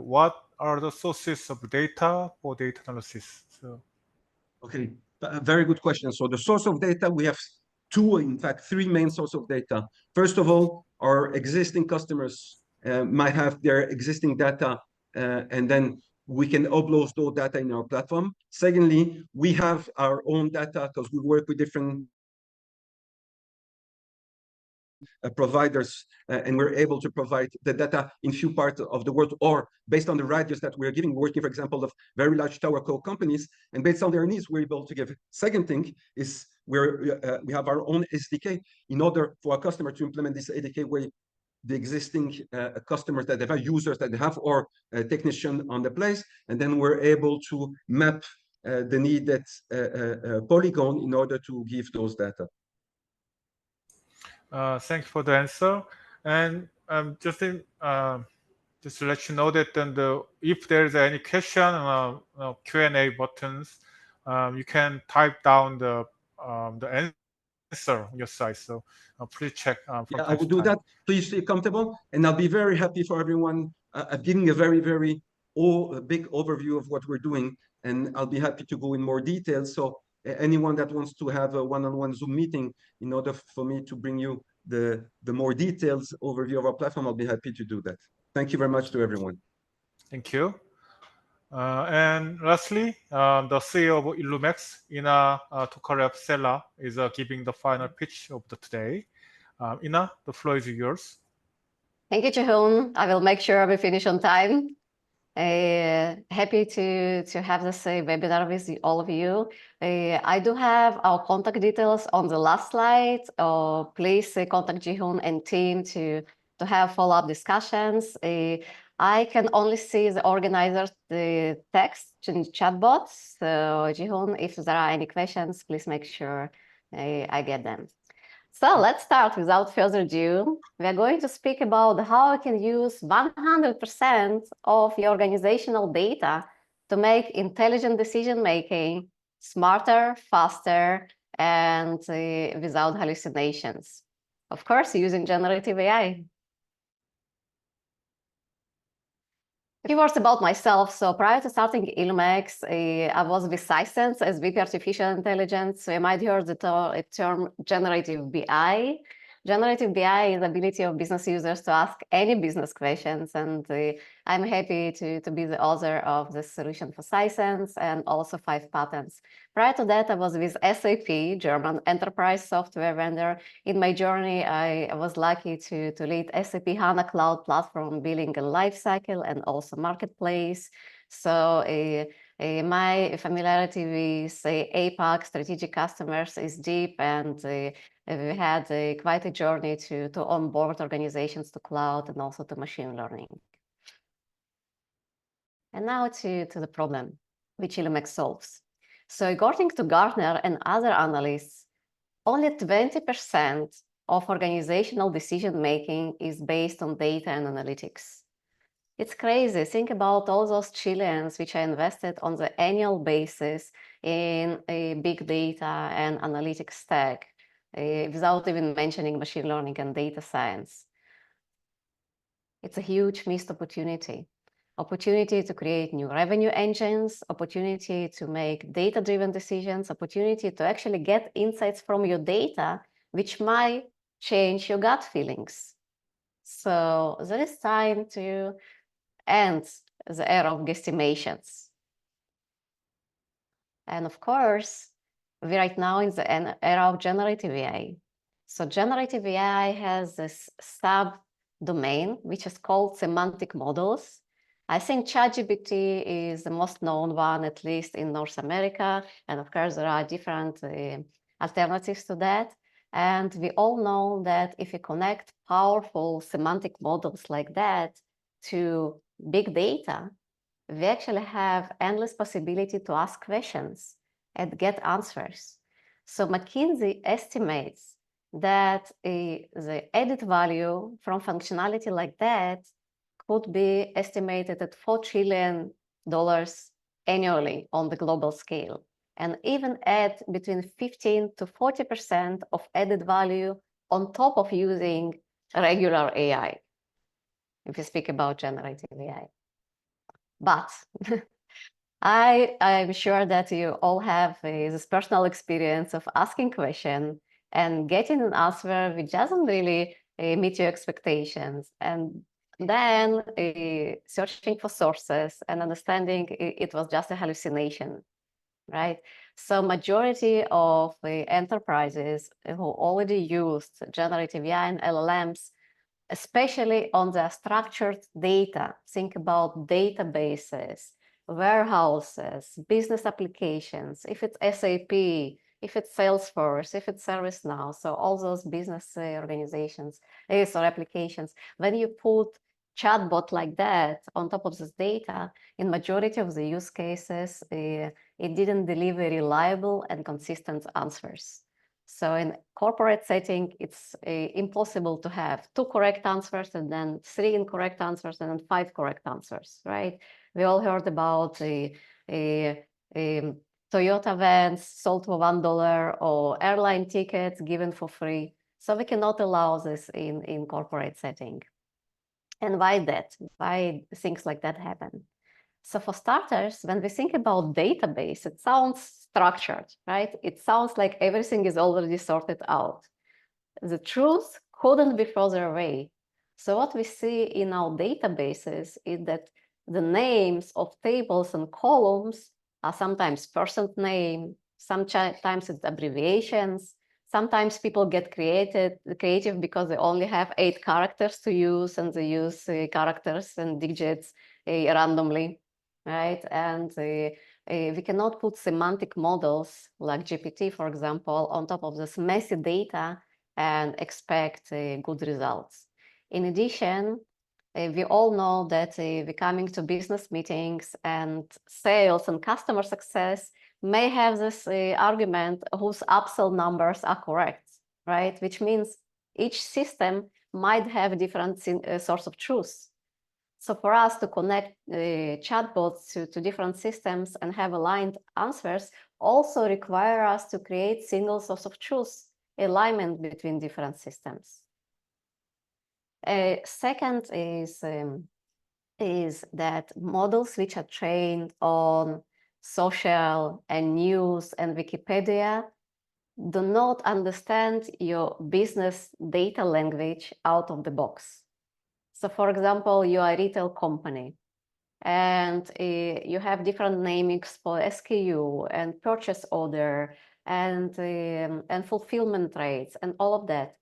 what are the sources of data for data analysis? So, okay, a very good question. So the source of data, we have two, in fact, three main sources of data. First of all, our existing customers might have their existing data, and then we can upload those data in our platform. Secondly, we have our own data because we work with different providers, and we're able to provide the data in few parts of the world, or based on the radius that we're giving, working, for example, of very large tower co companies, and based on their needs, we're able to give. Second thing is we have our own SDK in order for our customer to implement this SDK where the existing customers that they have, users that they have, or a technician on the place, and then we're able to map the needed polygon in order to give those data. Thank you for the answer. And just to let you know that if there's any question, Q&A buttons, you can type down the answer on your side. So please check. Yeah, I will do that. Please stay comfortable, and I'll be very happy for everyone. I'm giving a very big overview of what we're doing, and I'll be happy to go in more detail. So anyone that wants to have a one-on-one Zoom meeting in order for me to bring you the more details overview of our platform, I'll be happy to do that. Thank you very much to everyone. Thank you. And lastly, the CEO of illumex, Ina Tokarev Sela, is giving the final pitch of today. Ina, the floor is yours. Thank you, Gershon. I will make sure we finish on time. Happy to have this webinar with all of you. I do have our contact details on the last slide. Please contact Gershon and team to have follow-up discussions. I can only see the organizers, the text in chat box. So Gershon, if there are any questions, please make sure I get them. So let's start without further ado. We are going to speak about how you can use 100% of your organizational data to make intelligent decision-making smarter, faster, and without hallucinations. Of course, using generative AI. A few words about myself. So prior to starting illumex, I was with Sisense as VP Artificial Intelligence. So you might hear the term generative BI. Generative BI is the ability of business users to ask any business questions. And I'm happy to be the author of this solution for Sisense and also 5 patents. Prior to that, I was with SAP, German enterprise software vendor. In my journey, I was lucky to lead SAP HANA Cloud Platform, billing and lifecycle, and also marketplace. So my familiarity with APAC strategic customers is deep, and we had quite a journey to onboard organizations to cloud and also to machine learning. And now to the problem which illumex solves. So according to Gartner and other analysts, only 20% of organizational decision-making is based on data and analytics. It's crazy. Think about all those trillions which are invested on the annual basis in a big data and analytics stack, without even mentioning machine learning and data science. It's a huge missed opportunity. Opportunity to create new revenue engines, opportunity to make data-driven decisions, opportunity to actually get insights from your data, which might change your gut feelings. So there is time to end the era of guesstimations. And of course, we're right now in the era of generative AI. So generative AI has this sub-domain, which is called semantic models. I think ChatGPT is the most known one, at least in North America. And of course, there are different alternatives to that. And we all know that if you connect powerful semantic models like that to big data, we actually have endless possibility to ask questions and get answers. So McKinsey estimates that the added value from functionality like that could be estimated at $4 trillion annually on the global scale, and even add between 15 to 40% of added value on top of using regular AI, if you speak about generative AI. But I'm sure that you all have this personal experience of asking questions and getting an answer which doesn't really meet your expectations. And then searching for sources and understanding it was just a hallucination, right? So majority of the enterprises who already used generative AI and LLMs, especially on the structured data, think about databases, warehouses, business applications, if it's SAP, if it's Salesforce, if it's ServiceNow, so all those business organizations or applications, when you put chatbot like that on top of this data, in majority of the use cases, it didn't deliver reliable and consistent answers. So in corporate setting, it's impossible to have 2 correct answers and then 3 incorrect answers and then 5 correct answers, right? We all heard about Toyota vans sold for $1 or airline tickets given for free. So we cannot allow this in corporate setting. And why that? Why things like that happen? So for starters, when we think about database, it sounds structured, right? It sounds like everything is already sorted out. The truth couldn't be further away. So what we see in our databases is that the names of tables and columns are sometimes person name, sometimes it's abbreviations, sometimes people get creative because they only have 8 characters to use and they use characters and digits randomly, right? And we cannot put semantic models like GPT, for example, on top of this messy data and expect good results. In addition, we all know that we're coming to business meetings and sales and customer success may have this argument whose upsell numbers are correct, right? Which means each system might have a different source of truth. So for us to connect chatbots to different systems and have aligned answers also require us to create single source of truth, alignment between different systems. Second is that models which are trained on social and news and Wikipedia do not understand your business data language out of the box. So for example, you are a retail company and you have different namings for SKU and purchase order and fulfillment rates and all of that.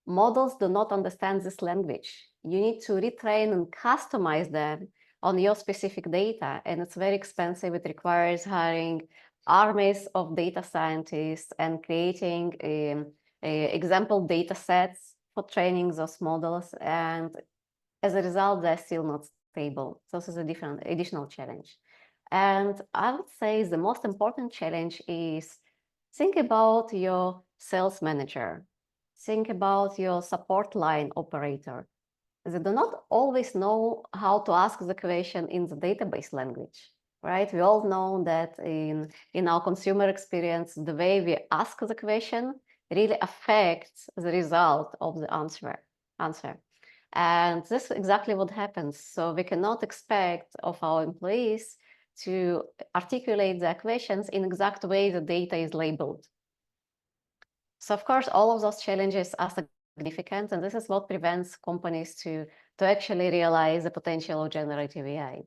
Models do not understand this language. You need to retrain and customize them on your specific data, and it's very expensive. It requires hiring armies of data scientists and creating example data sets for training those models, and as a result, they're still not stable. So this is a different additional challenge. And I would say the most important challenge is think about your sales manager. Think about your support line operator. They do not always know how to ask the question in the database language, right? We all know that in our consumer experience, the way we ask the question really affects the result of the answer. And this is exactly what happens. So we cannot expect of our employees to articulate the questions in exact way the data is labeled. So of course, all of those challenges are significant, and this is what prevents companies to actually realize the potential of generative AI.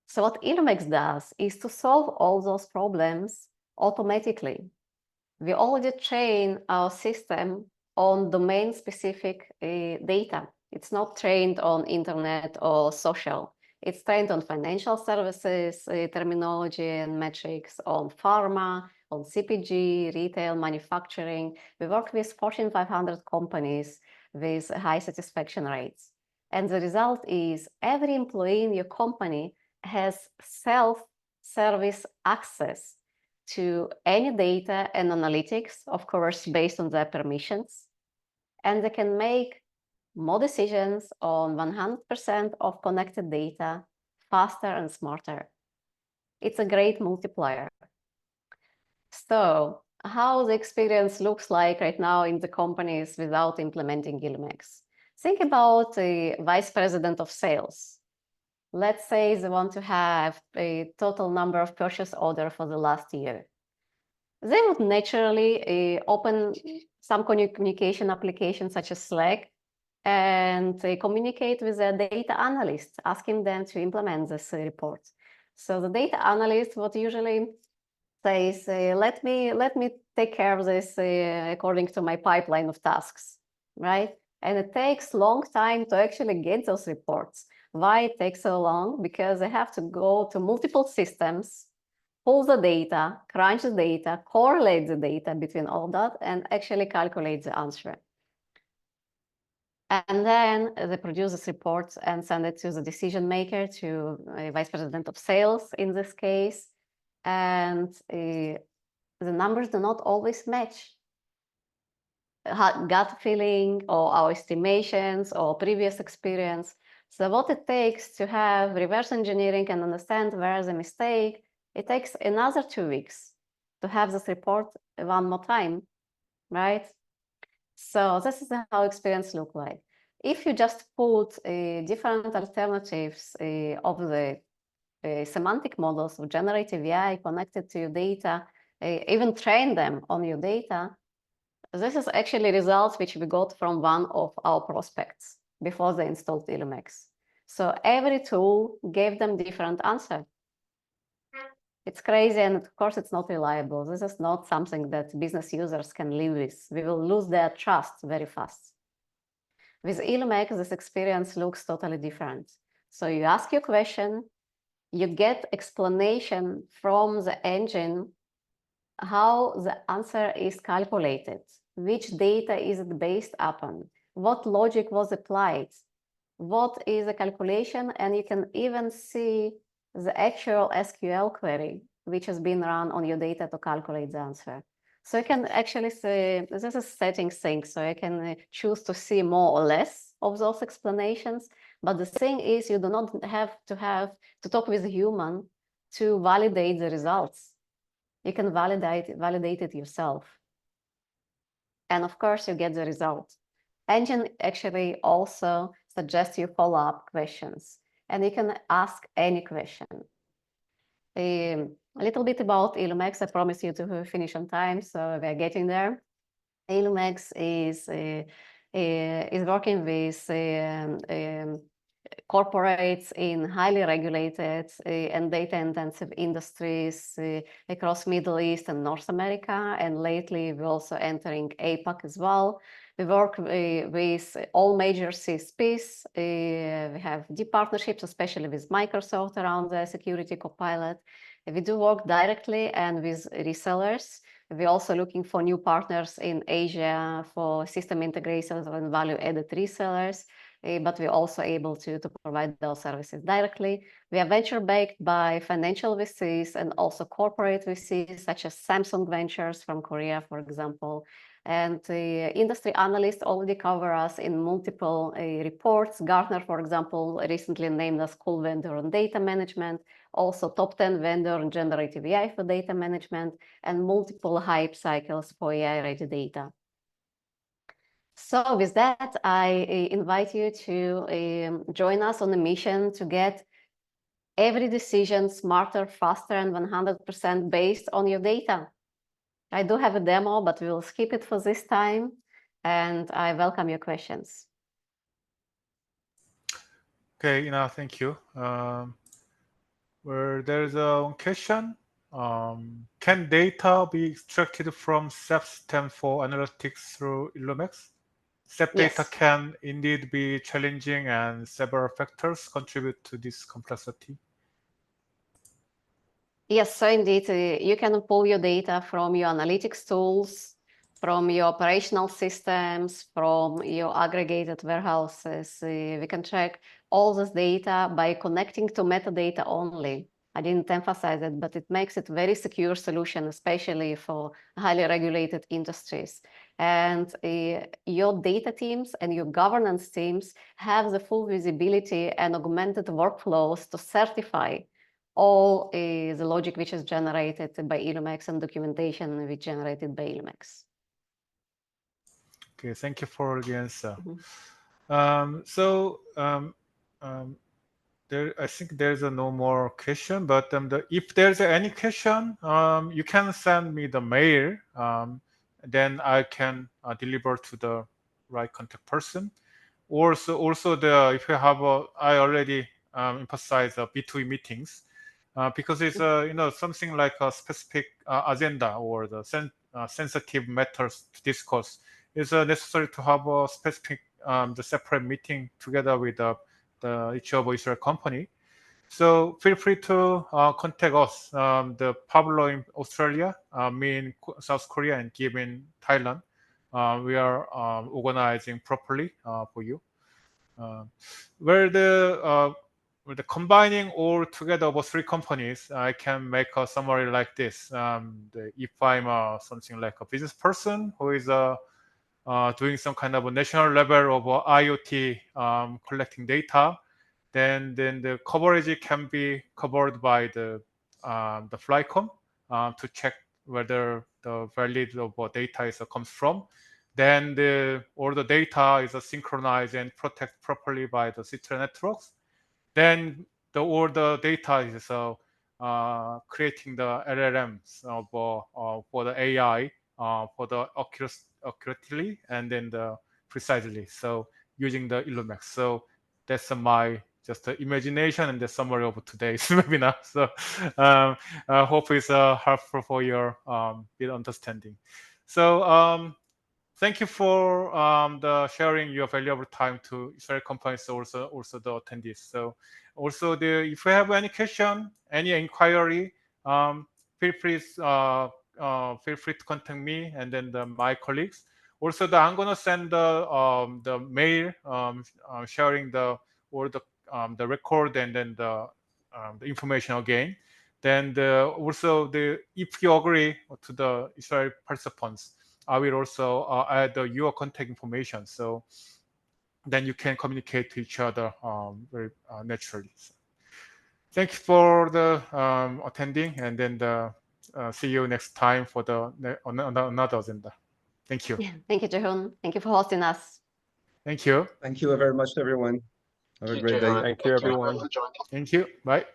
So what illumex does is to solve all those problems automatically. We already train our system on domain-specific data. It's not trained on internet or social. It's trained on financial services, terminology and metrics, on pharma, on CPG, retail, manufacturing. We work with Fortune 500 companies with high satisfaction rates. And the result is every employee in your company has self-service access to any data and analytics, of course, based on their permissions. And they can make more decisions on 100% of connected data faster and smarter. It's a great multiplier. So how the experience looks like right now in the companies without implementing illumex. Think about a vice president of sales. Let's say they want to have a total number of purchase orders for the last year. They would naturally open some communication applications such as Slack and communicate with the data analyst, asking them to implement this report. So the data analyst what usually says, let me take care of this according to my pipeline of tasks, right? And it takes long time to actually get those reports. Why it takes so long? Because they have to go to multiple systems, pull the data, crunch the data, correlate the data between all that, and actually calculate the answer. And then they produce this report and send it to the decision maker, to a vice president of sales in this case. And the numbers do not always match. Gut feeling or our estimations or previous experience. So what it takes to have reverse engineering and understand where is the mistake, it takes another 2 weeks to have this report one more time, right? So this is how experience look like. If you just put different alternatives of the semantic models of generative AI connected to your data, even train them on your data, this is actually results which we got from one of our prospects before they installed illumex. So every tool gave them different answer. It's crazy, and of course it's not reliable. This is not something that business users can live with. We will lose their trust very fast. With illumex, this experience looks totally different. So you ask your question, you get explanation from the engine how the answer is calculated, which data is it based upon, what logic was applied, what is the calculation, and you can even see the actual SQL query which has been run on your data to calculate the answer. So you can actually say, this is a setting thing, so you can choose to see more or less of those explanations. But the thing is, you do not have to talk with a human to validate the results. You can validate it yourself. And of course, you get the result. Engine actually also suggests you follow-up questions, and you can ask any question. A little bit about illumex. I promise you to finish on time, so we're getting there. Illumex is working with corporates in highly regulated and data-intensive industries across Middle East and North America, and lately we're also entering APAC as well. We work with all major CSPs. We have deep partnerships, especially with Microsoft around the security copilot. We do work directly and with resellers. We're also looking for new partners in Asia for system integrators and value-added resellers. But we're also able to provide those services directly. We are venture-backed by financial VCs and also corporate VCs, such as Samsung Ventures from Korea, for example. And the industry analysts already cover us in multiple reports. Gartner, for example, recently named us cool vendor on data management, also top 10 vendor on generative AI for data management, and multiple hype cycles for AI-ready data. So with that, I invite you to join us on the mission to get every decision smarter, faster, and 100% based on your data. I do have a demo, but we will skip it for this time, and I welcome your questions. Okay, thank you. Well, there's a question. Can data be extracted from SAP system for analytics through illumex? SAP data Yes. can indeed be challenging, and several factors contribute to this complexity. Yes, so indeed, you can pull your data from your analytics tools, from your operational systems, from your aggregated warehouses. We can track all this data by connecting to metadata only. I didn't emphasize it, but it makes it a very secure solution, especially for highly regulated industries. And your data teams and your governance teams have the full visibility and augmented workflows to certify all the logic which is generated by illumex and documentation which generated by illumex. Okay, thank you for the answer. I think there's no more question, but if there's any question, you can send me the mail. Then I can deliver to the right contact person. also the if you have I already emphasize B2B meetings because it's something like a specific agenda or the sensitive matters to discuss. It's necessary to have a specific the separate meeting together with each of Israel company. So feel free to contact us. The Pablo in Australia, me in South Korea, and Gib in Thailand. We are organizing properly for you. Where the combining all together of 3 companies, I can make a summary like this. If I'm something like a business person who is doing some kind of a national level of IoT collecting data, then the coverage can be covered by the FlyComm to check whether the valid of data comes from. Then all the data is synchronized and protected properly by the CTERA networks. Then all the data is creating the LLMs for the AI for the accurately and then the precisely. So using the illumex. So that's my just imagination and the summary of today's webinar. So I hope it's helpful for your bit understanding. So thank you for the sharing your valuable time to Israel companies, also the attendees. So also if you have any question, any inquiry, feel free to contact me and then my colleagues. Also, I'm gonna send the mail sharing the record and then the information again. Then also if you agree to the Israel participants, I will also add your contact information, so then you can communicate to each other very naturally. So, thank you for the attending, and then see you next time for another agenda. Thank you. Yeah, thank you, Gershon. Thank you for hosting us. Thank you. Thank you very much, everyone. Have a great day. Thank you, everyone. Thank you. Bye.